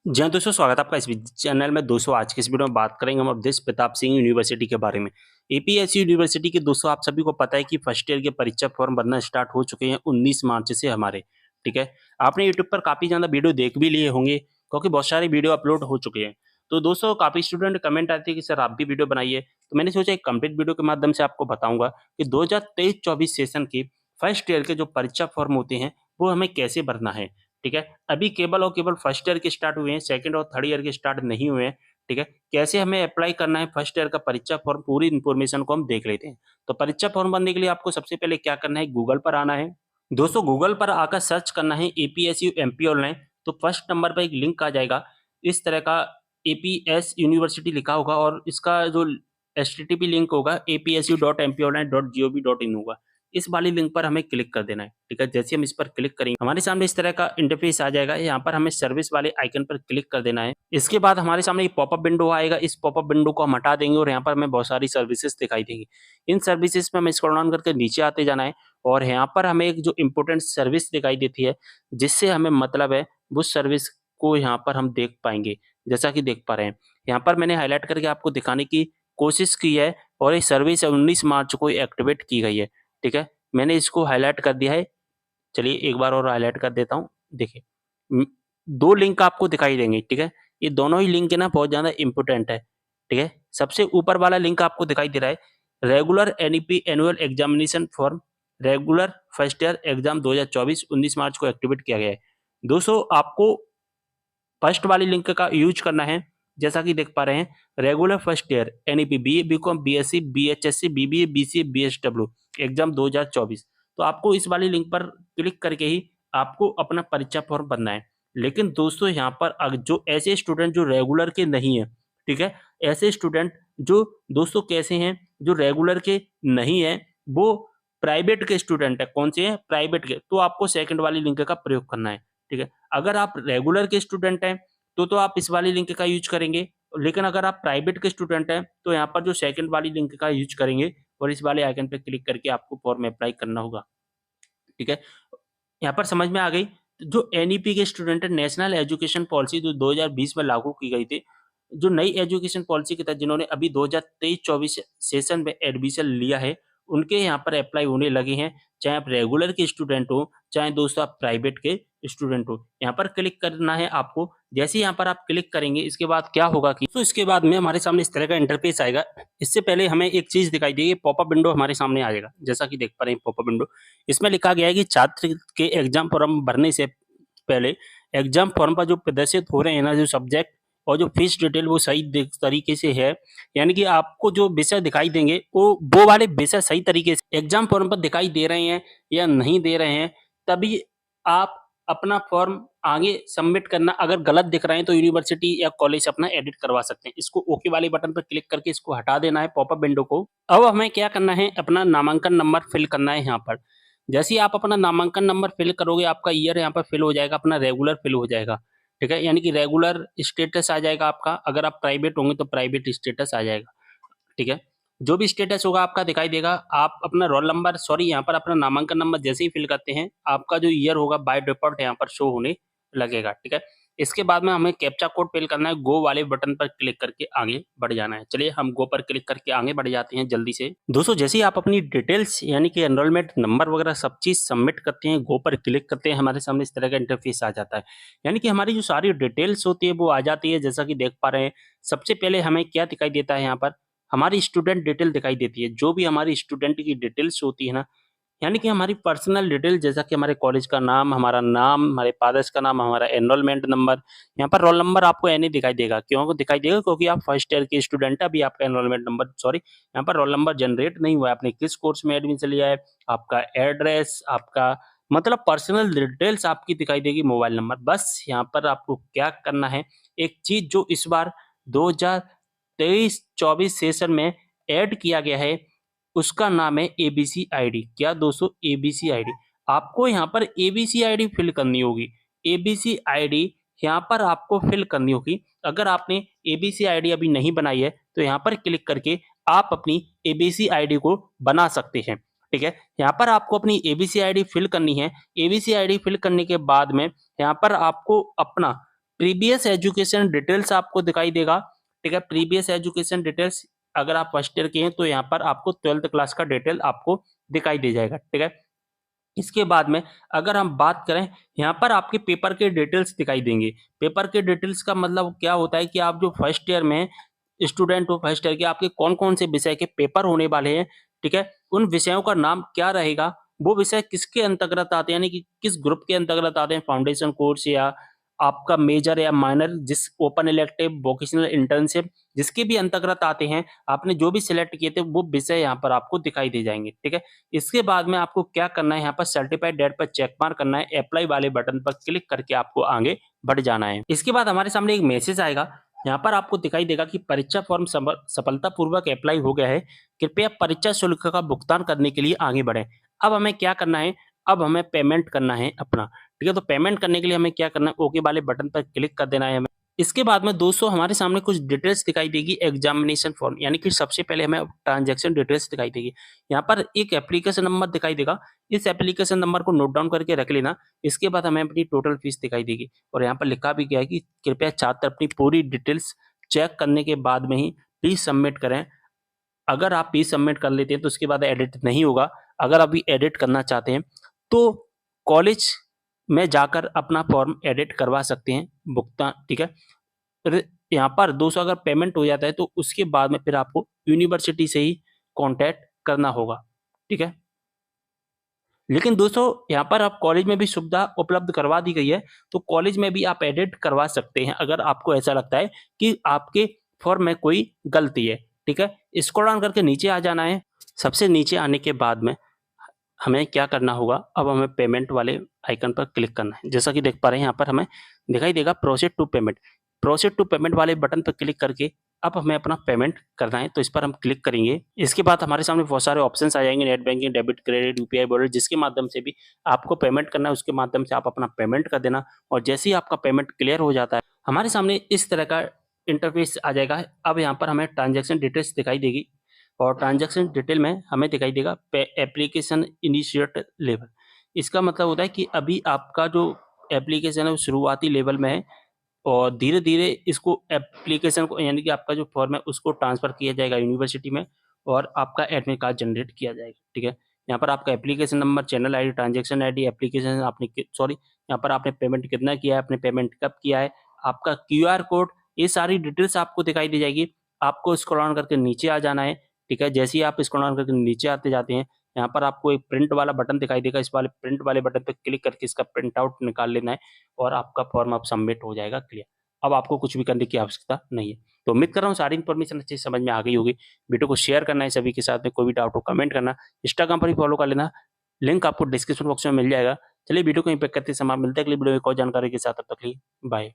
जी हाँ, दोस्तों स्वागत है आपका इस चैनल में। दोस्तों आज के इस वीडियो में बात करेंगे हम अवधेश प्रताप सिंह यूनिवर्सिटी के बारे में। एपीएसयू यूनिवर्सिटी के दोस्तों आप सभी को पता है कि फर्स्ट ईयर के परीक्षा फॉर्म भरना स्टार्ट हो चुके हैं 19 मार्च से हमारे। ठीक है, आपने यूट्यूब पर काफ़ी ज़्यादा वीडियो देख भी लिए होंगे क्योंकि बहुत सारे वीडियो अपलोड हो चुके हैं। तो दोस्तों काफ़ी स्टूडेंट कमेंट आते हैं कि सर आप भी वीडियो बनाइए, तो मैंने सोचा एक कंप्लीट वीडियो के माध्यम से आपको बताऊंगा कि 2023-24 सेशन के फर्स्ट ईयर के जो परीक्षा फॉर्म होते हैं वो हमें कैसे भरना है। ठीक है, अभी केवल और केवल फर्स्ट ईयर के स्टार्ट हुए हैं, सेकंड और थर्ड ईयर के स्टार्ट नहीं हुए हैं। ठीक है, कैसे हमें अप्लाई करना है फर्स्ट ईयर का परीक्षा फॉर्म, पूरी इन्फॉर्मेशन को हम देख लेते हैं। तो परीक्षा फॉर्म भरने के लिए आपको सबसे पहले क्या करना है, गूगल पर आना है। दोस्तों गूगल पर आकर सर्च करना है एपीएसयू एमपी ऑनलाइन। तो फर्स्ट नंबर पर एक लिंक आ जाएगा इस तरह का, एपीएस यूनिवर्सिटी लिखा होगा और इसका जो एचटीटीपी लिंक होगा apu.mponline.gov.in होगा। इस वाली लिंक पर हमें क्लिक कर देना है। ठीक है, जैसे हम इस पर क्लिक करेंगे हमारे सामने इस तरह का इंटरफेस आ जाएगा। यहाँ पर हमें सर्विस वाले आइकन पर क्लिक कर देना है। इसके बाद हमारे सामने पॉपअप विंडो आएगा, इस पॉपअप विंडो को हम हटा देंगे और यहाँ पर हमें बहुत सारी सर्विसेज दिखाई देंगी। इन सर्विसेज में हमें स्क्रॉल डाउन करके नीचे आते जाना है और यहाँ पर हमें एक जो इम्पोर्टेंट सर्विस दिखाई देती है जिससे हमें मतलब है, उस सर्विस को यहाँ पर हम देख पाएंगे। जैसा कि देख पा रहे हैं यहाँ पर मैंने हाईलाइट करके आपको दिखाने की कोशिश की है और ये सर्विस 19 मार्च को एक्टिवेट की गई है। ठीक है, मैंने इसको हाईलाइट कर दिया है। चलिए एक बार और हाईलाइट कर देता हूँ। देखिए, 2 लिंक आपको दिखाई देंगे। ठीक है, ये दोनों ही लिंक है ना बहुत ज़्यादा इम्पोर्टेंट है। ठीक है, सबसे ऊपर वाला लिंक आपको दिखाई दे रहा है regular NEP annual examination form, regular first year exam 2024 19 मार्च को एक्टिवेट किया गया है। दोस्तों आपको फर्स्ट वाली लिंक का यूज करना है। जैसा कि देख पा रहे हैं, regular first year NEP BA BCom BSc बीएचएससी बीबीए बीसीए बीएसडब्ल्यू एग्जाम 2024। तो आपको इस वाली लिंक पर क्लिक करके ही आपको अपना परीक्षा फॉर्म भरना है। लेकिन दोस्तों यहाँ पर जो ऐसे स्टूडेंट जो रेगुलर के नहीं है, ठीक है, ऐसे स्टूडेंट जो दोस्तों कैसे हैं, जो रेगुलर के नहीं है, वो प्राइवेट के स्टूडेंट है। कौन से हैं, प्राइवेट के। तो आपको सेकंड वाली लिंक का प्रयोग करना है। ठीक है, अगर आप रेगुलर के स्टूडेंट हैं तो आप इस वाली लिंक का यूज करेंगे, लेकिन अगर आप प्राइवेट के स्टूडेंट हैं तो यहाँ पर जो सेकंड वाली लिंक का यूज करेंगे और इस वाले आइकन पे क्लिक करके आपको फॉर्म अप्लाई करना होगा। ठीक है, यहाँ पर समझ में आ गई। जो एनईपी के स्टूडेंट है, नेशनल एजुकेशन पॉलिसी जो 2020 में लागू की गई थी, जो नई एजुकेशन पॉलिसी के तहत जिन्होंने अभी 2023-24 सेशन में एडमिशन लिया है, उनके यहाँ पर अप्लाई होने लगे हैं। चाहे आप रेगुलर के स्टूडेंट हो, चाहे दोस्तों आप प्राइवेट के स्टूडेंट हो। यहाँ पर क्लिक करना है आपको। जैसे ही यहाँ पर आप क्लिक करेंगे इसके बाद क्या होगा कि तो इसके बाद में हमारे सामने इस तरह का इंटरफेस आएगा। इससे पहले हमें एक चीज़ दिखाई देगी, पॉपअप विंडो हमारे सामने आ जाएगा। जैसा कि देख पा रहे हैं पॉपअप विंडो, इसमें लिखा गया है कि छात्र के एग्जाम फॉर्म भरने से पहले एग्जाम फॉर्म पर जो प्रदर्शित हो रहे हैं ना, जो सब्जेक्ट और जो फीस डिटेल वो सही तरीके से है। यानी कि आपको जो विषय दिखाई देंगे वो वाले विषय सही तरीके से एग्जाम फॉर्म पर दिखाई दे रहे हैं या नहीं दे रहे हैं, तभी आप अपना फॉर्म आगे सबमिट करना। अगर गलत दिख रहे हैं तो यूनिवर्सिटी या कॉलेज अपना एडिट करवा सकते हैं। इसको ओके वाले बटन पर क्लिक करके इसको हटा देना है पॉपअप विंडो को। अब हमें क्या करना है, अपना नामांकन नंबर फिल करना है यहाँ पर। जैसे ही आप अपना नामांकन नंबर फिल करोगे, आपका ईयर यहाँ पर फिल हो जाएगा, अपना रेगुलर फिल हो जाएगा। ठीक है, यानी कि रेगुलर स्टेटस आ जाएगा आपका। अगर आप प्राइवेट होंगे तो प्राइवेट स्टेटस आ जाएगा। ठीक है, जो भी स्टेटस होगा आपका दिखाई देगा। आप अपना रोल नंबर, सॉरी यहाँ पर अपना नामांकन नंबर जैसे ही फिल करते हैं, आपका जो ईयर होगा बाय डिफॉल्ट यहाँ पर शो होने लगेगा। ठीक है, इसके बाद में हमें कैप्चा कोड फिल करना है। गो वाले बटन पर क्लिक करके आगे बढ़ जाना है। चलिए हम गो पर क्लिक करके आगे बढ़ जाते हैं जल्दी से। दोस्तों जैसे ही आप अपनी डिटेल्स यानी कि एनरोलमेंट नंबर वगैरह सब चीज सबमिट करते हैं, गो पर क्लिक करते हैं, हमारे सामने इस तरह का इंटरफेस आ जाता है। यानी कि हमारी जो सारी डिटेल्स होती है वो आ जाती है। जैसा कि देख पा रहे हैं, सबसे पहले हमें क्या दिखाई देता है, यहाँ पर हमारी स्टूडेंट डिटेल दिखाई देती है। जो भी हमारी स्टूडेंट की डिटेल्स होती है ना, यानी कि हमारी पर्सनल डिटेल, जैसा कि हमारे कॉलेज का नाम, हमारा नाम, हमारे फादर्स का नाम, हमारा एनरोलमेंट नंबर। यहाँ पर रोल नंबर आपको नहीं दिखाई देगा। क्यों दिखाई देगा? क्योंकि आप फर्स्ट ईयर के स्टूडेंट है। अभी आपका एनरोलमेंट नंबर, सॉरी, यहाँ पर रोल नंबर जनरेट नहीं हुआ है। आपने किस कोर्स में एडमिशन लिया है, आपका एड्रेस, आपका मतलब पर्सनल डिटेल्स आपकी दिखाई देगी, मोबाइल नंबर। बस यहाँ पर आपको क्या करना है, एक चीज जो इस बार 2023-24 सेशन में ऐड किया गया है, उसका नाम है एबीसी आईडी। क्या दोस्तों, एबीसी आईडी। आपको यहाँ पर एबीसी आईडी फिल करनी होगी। एबीसी आईडी यहाँ पर आपको फिल करनी होगी। अगर आपने एबीसी आईडी अभी नहीं बनाई है तो यहाँ पर क्लिक करके आप अपनी एबीसी आईडी को बना सकते हैं। ठीक है, यहाँ पर आपको अपनी एबीसी आईडी फिल करनी है। एबीसी आईडी फिल करने के बाद में यहाँ पर आपको अपना प्रीवियस एजुकेशन डिटेल्स आपको दिखाई देगा, ठीक है। प्रीवियस एजुकेशन डिटेल्स अगर आप फर्स्ट ईयर के हैं तो यहाँ पर आपको 12th क्लास का डिटेल आपको दिखाई दे जाएगा, ठीक है। इसके बाद में अगर हम बात करें, यहाँ पर आपके पेपर के डिटेल्स दिखाई देंगे। पेपर के डिटेल्स का मतलब क्या होता है कि आप जो फर्स्ट ईयर में स्टूडेंट हो, फर्स्ट ईयर के आपके कौन-कौन से विषय के पेपर होने वाले हैं, ठीक है? उन विषयों का नाम क्या रहेगा, वो विषय किसके अंतर्गत आते हैं, यानी कि किस ग्रुप के अंतर्गत आते हैं, फाउंडेशन कोर्स या आपका मेजर या माइनर, जिस ओपन इलेक्टिव, वोकेशनल, इंटर्नशिप जिसके भी अंतर्गत आते हैं, आपने जो भी सिलेक्ट किए थे वो विषय यहाँ पर आपको दिखाई दे जाएँगे, ठीक है? इसके बाद में आपको क्या करना है, यहाँ पर सर्टिफाइड डेट पर चेक मार्क करना है, अप्लाई वाले बटन पर क्लिक करके आपको आगे बढ़ जाना है। इसके बाद हमारे सामने एक मैसेज आएगा, यहाँ पर आपको दिखाई देगा कि परीक्षा फॉर्म सफलतापूर्वक अप्लाई हो गया है, कृपया परीक्षा शुल्क का भुगतान करने के लिए आगे बढ़ें। अब हमें क्या करना है, अब हमें पेमेंट करना है अपना, ठीक है। तो पेमेंट करने के लिए हमें क्या करना है, ओके वाले बटन पर क्लिक कर देना है हमें। इसके बाद में दोस्तों हमारे सामने कुछ डिटेल्स दिखाई देगी, एग्जामिनेशन फॉर्म, यानी कि सबसे पहले हमें ट्रांजैक्शन डिटेल्स दिखाई देगी। यहाँ पर एक एप्लीकेशन नंबर दिखाई देगा, इस एप्लीकेशन नंबर को नोट डाउन करके रख लेना। इसके बाद हमें अपनी टोटल फीस दिखाई देगी और यहाँ पर लिखा भी गया है कि कृपया छात्र अपनी पूरी डिटेल्स चेक करने के बाद में ही प्लीज सबमिट करें। अगर आप प्लीज सबमिट कर लेते हैं तो उसके बाद एडिट नहीं होगा। अगर अभी एडिट करना चाहते हैं तो कॉलेज में जाकर अपना फॉर्म एडिट करवा सकते हैं, भुगतान, ठीक है। फिर यहाँ पर 200 अगर पेमेंट हो जाता है तो उसके बाद में फिर आपको यूनिवर्सिटी से ही कॉन्टैक्ट करना होगा, ठीक है। लेकिन दोस्तों यहाँ पर आप कॉलेज में भी सुविधा उपलब्ध करवा दी गई है, तो कॉलेज में भी आप एडिट करवा सकते हैं अगर आपको ऐसा लगता है कि आपके फॉर्म में कोई गलती है, ठीक है। स्क्रॉल डाउन करके नीचे आ जाना है। सबसे नीचे आने के बाद में हमें क्या करना होगा, अब हमें पेमेंट वाले आइकन पर क्लिक करना है। जैसा कि देख पा रहे हैं यहाँ पर हमें दिखाई देगा proceed to payment. Proceed to payment वाले बटन पर क्लिक करके अब हमें अपना पेमेंट करना है, तो इस पर हम क्लिक करेंगे। इसके बाद हमारे सामने बहुत सारे ऑप्शंस आ जाएंगे, net banking, debit, credit, UPI, wallet, जिसके माध्यम से भी आपको पेमेंट करना है, उसके माध्यम से आप अपना पेमेंट कर देना। और जैसे ही आपका पेमेंट क्लियर हो जाता है, हमारे सामने इस तरह का इंटरफेस आ जाएगा। अब यहाँ पर हमें ट्रांजेक्शन डिटेल्स दिखाई देगी और ट्रांजैक्शन डिटेल में हमें दिखाई देगा एप्लीकेशन इनिशिएट लेवल। इसका मतलब होता है कि अभी आपका जो एप्लीकेशन है वो शुरुआती लेवल में है और धीरे-धीरे इसको एप्लीकेशन को, यानी कि आपका जो फॉर्म है उसको ट्रांसफ़र किया जाएगा यूनिवर्सिटी में और आपका एडमिट कार्ड जनरेट किया जाएगा, ठीक है। यहाँ पर आपका application number, channel ID, transaction ID, application आपने यहाँ पर आपने पेमेंट कितना किया है, आपने पेमेंट कब किया है, आपका क्यूआर कोड, ये सारी डिटेल्स आपको दिखाई दी जाएगी। आपको स्क्रॉल डाउन करके नीचे आ जाना है, ठीक है। जैसे ही आप स्क्रॉल डाउन करके नीचे आते जाते हैं, यहाँ पर आपको एक प्रिंट वाला बटन दिखाई देगा, इस वाले प्रिंट वाले बटन पे क्लिक करके इसका प्रिंट आउट निकाल लेना है और आपका फॉर्म अब सबमिट हो जाएगा क्लियर। अब आपको कुछ भी करने की आवश्यकता नहीं है। तो उम्मीद कर रहा हूँ सारी इन्फॉर्मेशन अच्छे से समझ में आ गई होगी। वीडियो को शेयर करना है सभी के साथ में, कोई भी डाउट हो कमेंट करना, इंस्टाग्राम पर भी फॉलो कर लेना, लिंक आपको डिस्क्रिप्शन बॉक्स में मिल जाएगा। चलिए वीडियो को यहीं पे करते हैं समाप्त, मिलते हैं अगली वीडियो में एक और जानकारी के साथ, तब तक के लिए बाय।